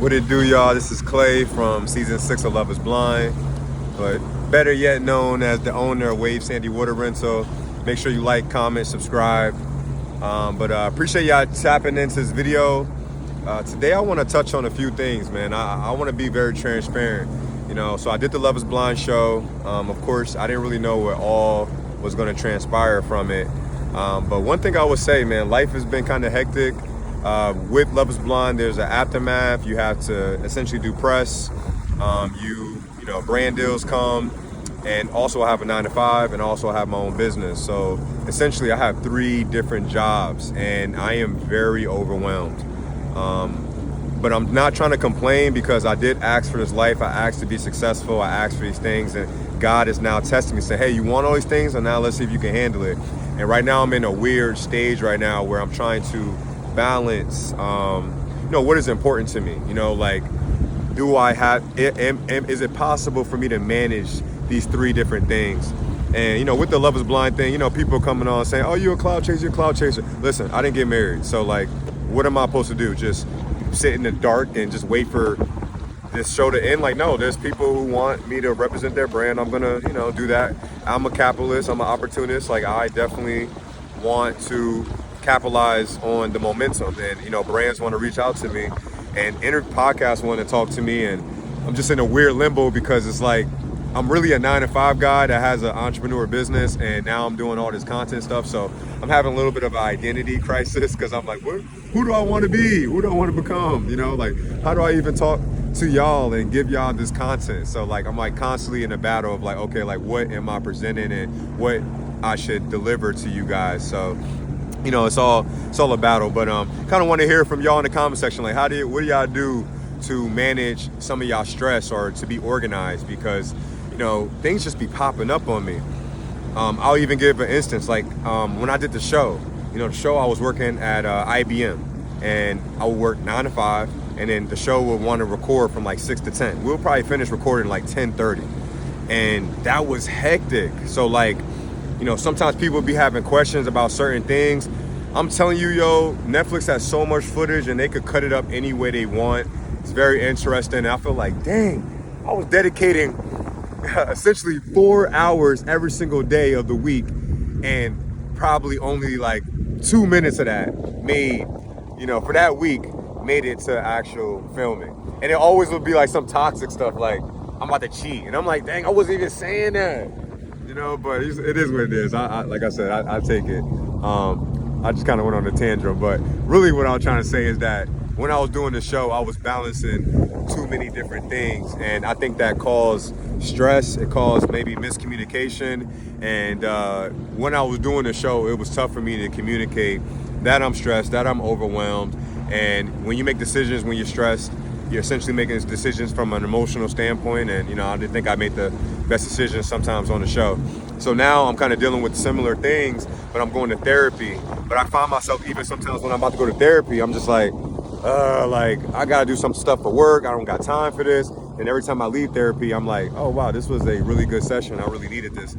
What it do, y'all? This is Clay from season 6 of Love is Blind, but better yet known as the owner of Wave Sandy Water Rental. Make sure you like, comment, subscribe. Appreciate y'all tapping into this video. Today I want to touch on a few things, man. I want to be very transparent. So I did the Love is Blind show. Of course, I didn't really know what all was going to transpire from it. But one thing I would say, man, life has been kind of hectic. With Love is Blind, there's an aftermath. You have to essentially do press. Brand deals come, and also I have a 9-to-5, and also I have my own business. So essentially, I have 3 different jobs, and I am very overwhelmed. But I'm not trying to complain because I did ask for this life. I asked to be successful. I asked for these things, and God is now testing me, saying, "Hey, you want all these things, and now let's see if you can handle it." And right now, I'm in a weird stage right now where I'm trying to balance, what is important to me. Do I have? Is it possible for me to manage these 3 different things? And with the Love is Blind thing, people coming on saying, "Oh, you're a clout chaser, you're a clout chaser." Listen, I didn't get married, so what am I supposed to do? Just sit in the dark and just wait for this show to end? No, there's people who want me to represent their brand. I'm gonna, do that. I'm a capitalist. I'm an opportunist. I definitely want to capitalize on the momentum, and brands want to reach out to me, and podcasts want to talk to me, and I'm just in a weird limbo because it's I'm really a 9-to-5 guy that has an entrepreneur business, and now I'm doing all this content stuff. So I'm having a little bit of an identity crisis because I'm who do I want to be? Who do I want to become? How do I even talk to y'all and give y'all this content? So I'm constantly in a battle of okay, what am I presenting and what I should deliver to you guys. So it's all a battle. But kind of want to hear from y'all in the comment section. What do y'all do to manage some of y'all stress or to be organized? Because things just be popping up on me. I'll even give an instance, when I did the show, I was working at IBM, and I would work 9 to 5, and then the show would want to record from 6 to 10. We'll probably finish recording 10:30, and that was hectic. So sometimes people be having questions about certain things. I'm telling you, Netflix has so much footage, and they could cut it up any way they want. It's very interesting. I feel dang, I was dedicating essentially 4 hours every single day of the week, and probably only 2 minutes of that made, for that week, made it to actual filming. And it always would be some toxic stuff, I'm about to cheat, and I'm dang, I wasn't even saying that, but it is what it is. I like I said, I take it. I just kind of went on a tangent, but really what I was trying to say is that when I was doing the show, I was balancing too many different things, and I think that caused stress. It caused maybe miscommunication, and when I was doing the show, it was tough for me to communicate that I'm stressed, that I'm overwhelmed. And when you make decisions when you're stressed, you're essentially making decisions from an emotional standpoint, and I didn't think I made the best decisions sometimes on the show. So now I'm kind of dealing with similar things, but I'm going to therapy. But I find myself even sometimes when I'm about to go to therapy, I'm just I gotta do some stuff for work. I don't got time for this. And every time I leave therapy, I'm oh wow, this was a really good session. I really needed this.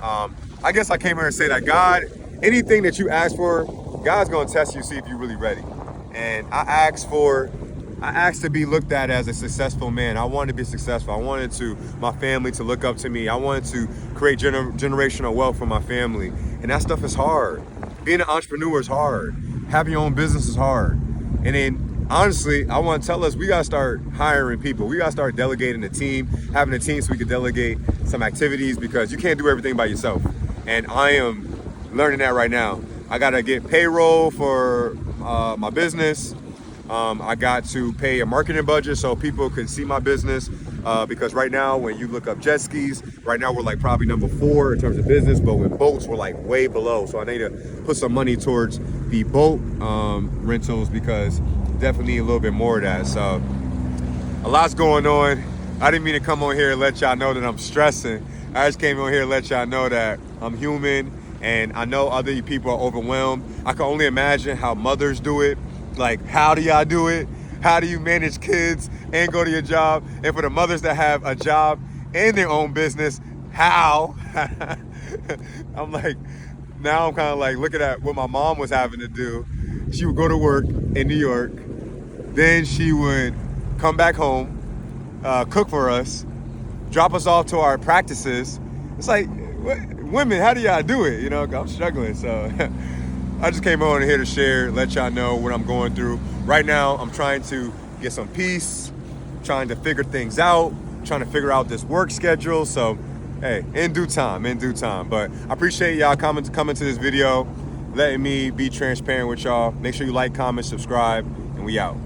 I guess I came here and say that God, anything that you ask for, God's gonna test you, see if you're really ready. And I asked to be looked at as a successful man. I wanted to be successful. I wanted my family to look up to me. I wanted to create generational wealth for my family. And that stuff is hard. Being an entrepreneur is hard. Having your own business is hard. And then, honestly, I want to tell us, we got to start hiring people. We got to start delegating a team, having a team so we can delegate some activities, because you can't do everything by yourself. And I am learning that right now. I got to get payroll for my business. I got to pay a marketing budget so people can see my business. Because right now, when you look up jet skis, right now we're probably number 4 in terms of business, but with boats, we're way below. So I need to put some money towards the boat rentals, because definitely need a little bit more of that. So a lot's going on. I didn't mean to come on here and let y'all know that I'm stressing. I just came on here to let y'all know that I'm human, and I know other people are overwhelmed. I can only imagine how mothers do it. How do y'all do it? How do you manage kids and go to your job? And for the mothers that have a job and their own business, how? I'm now I'm kind of looking at what my mom was having to do. She would go to work in New York, then she would come back home, cook for us, drop us off to our practices. It's like, women, how do y'all do it? You know, I'm struggling. So I just came on here to share, let y'all know what I'm going through. Right now, I'm trying to get some peace, trying to figure things out, trying to figure out this work schedule. So, hey, in due time. But I appreciate y'all coming to this video, letting me be transparent with y'all. Make sure you like, comment, subscribe, and we out.